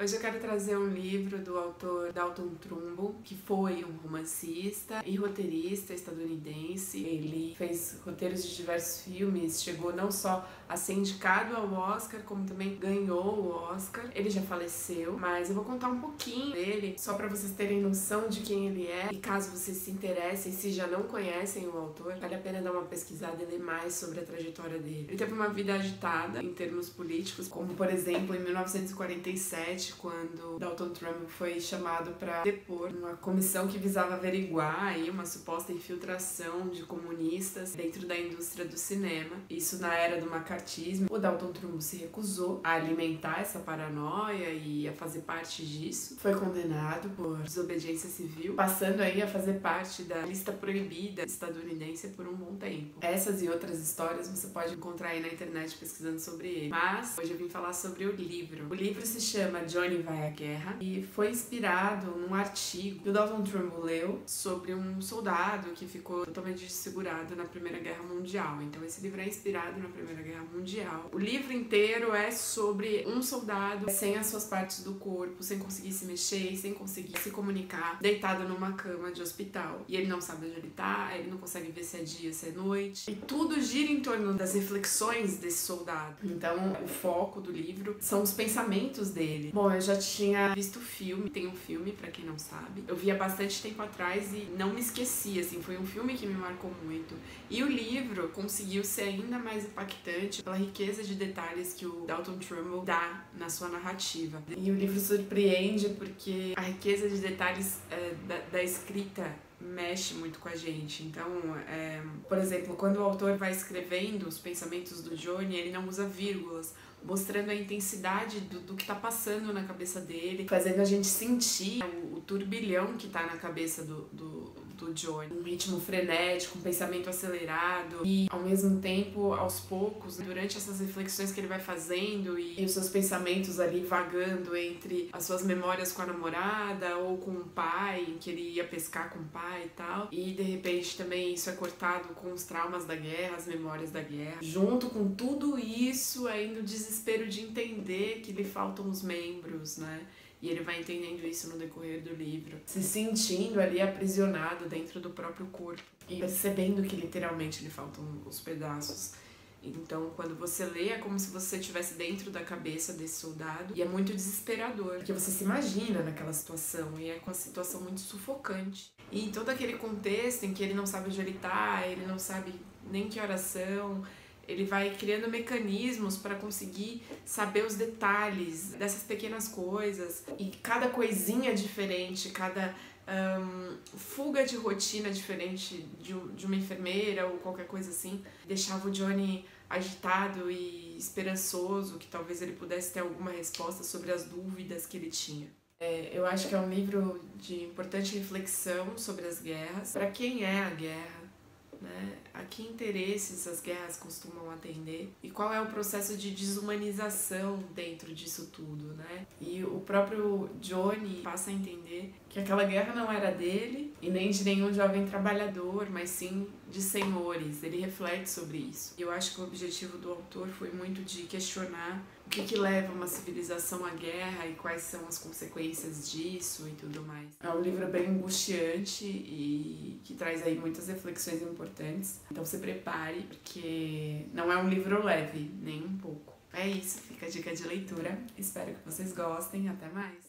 Hoje eu quero trazer um livro do autor Dalton Trumbo, que foi um romancista e roteirista estadunidense. Ele fez roteiros de diversos filmes, chegou não só a ser indicado ao Oscar, como também ganhou o Oscar. Ele já faleceu, mas eu vou contar um pouquinho dele, só para vocês terem noção de quem ele é. E caso vocês se interessem, se já não conhecem o autor, vale a pena dar uma pesquisada e ler mais sobre a trajetória dele. Ele teve uma vida agitada em termos políticos, como por exemplo em 1947, quando Dalton Trumbo foi chamado para depor uma comissão que visava averiguar aí uma suposta infiltração de comunistas dentro da indústria do cinema. Isso na era do macartismo. O Dalton Trumbo se recusou a alimentar essa paranoia e a fazer parte disso. Foi condenado por desobediência civil, passando aí a fazer parte da lista proibida estadunidense por um bom tempo. Essas e outras histórias você pode encontrar aí na internet pesquisando sobre ele. Mas hoje eu vim falar sobre o livro. O livro se chama Johnny Vai à Guerra e foi inspirado num artigo que o Dalton Trumbo leu sobre um soldado que ficou totalmente desfigurado na Primeira Guerra Mundial. Então esse livro é inspirado na Primeira Guerra Mundial. O livro inteiro é sobre um soldado sem as suas partes do corpo, sem conseguir se mexer, sem conseguir se comunicar, deitado numa cama de hospital. E ele não sabe onde ele tá, ele não consegue ver se é dia, se é noite. E tudo gira em torno das reflexões desse soldado. Então o foco do livro são os pensamentos dele. Bom, eu já tinha visto o filme, tem um filme, pra quem não sabe. Eu vi há bastante tempo atrás e não me esqueci, assim, foi um filme que me marcou muito. E o livro conseguiu ser ainda mais impactante pela riqueza de detalhes que o Dalton Trumbo dá na sua narrativa. E o livro surpreende porque a riqueza de detalhes da escrita mexe muito com a gente. Então, por exemplo, quando o autor vai escrevendo os pensamentos do Johnny, ele não usa vírgulas, mostrando a intensidade do que tá passando na cabeça dele, fazendo a gente sentir o turbilhão que tá na cabeça do Johnny. Um ritmo frenético, um pensamento acelerado e, ao mesmo tempo, aos poucos, durante essas reflexões que ele vai fazendo e os seus pensamentos ali vagando entre as suas memórias com a namorada ou com o pai, que ele ia pescar com o pai e tal. E, de repente, também isso é cortado com os traumas da guerra, as memórias da guerra. Junto com tudo isso, ainda o desespero de entender que lhe faltam os membros, né? E ele vai entendendo isso no decorrer do livro, se sentindo ali aprisionado dentro do próprio corpo e percebendo que literalmente lhe faltam os pedaços. Então, quando você lê, é como se você estivesse dentro da cabeça desse soldado e é muito desesperador, porque você se imagina naquela situação e é uma situação muito sufocante. E todo aquele contexto em que ele não sabe onde ele tá, ele não sabe nem que horas são, ele vai criando mecanismos para conseguir saber os detalhes dessas pequenas coisas. E cada coisinha diferente, cada fuga de rotina diferente de uma enfermeira ou qualquer coisa assim, deixava o Johnny agitado e esperançoso que talvez ele pudesse ter alguma resposta sobre as dúvidas que ele tinha. Eu acho que é um livro de importante reflexão sobre as guerras. Para quem é a guerra? Né? A que interesses as guerras costumam atender e qual é o processo de desumanização dentro disso tudo, né? E o próprio Johnny passa a entender que aquela guerra não era dele e nem de nenhum jovem trabalhador, mas sim de senhores. Ele reflete sobre isso. E eu acho que o objetivo do autor foi muito de questionar o que leva uma civilização à guerra e quais são as consequências disso e tudo mais. É um livro bem angustiante e que traz aí muitas reflexões importantes. Então se prepare, porque não é um livro leve, nem um pouco. É isso, fica a dica de leitura. Espero que vocês gostem. Até mais!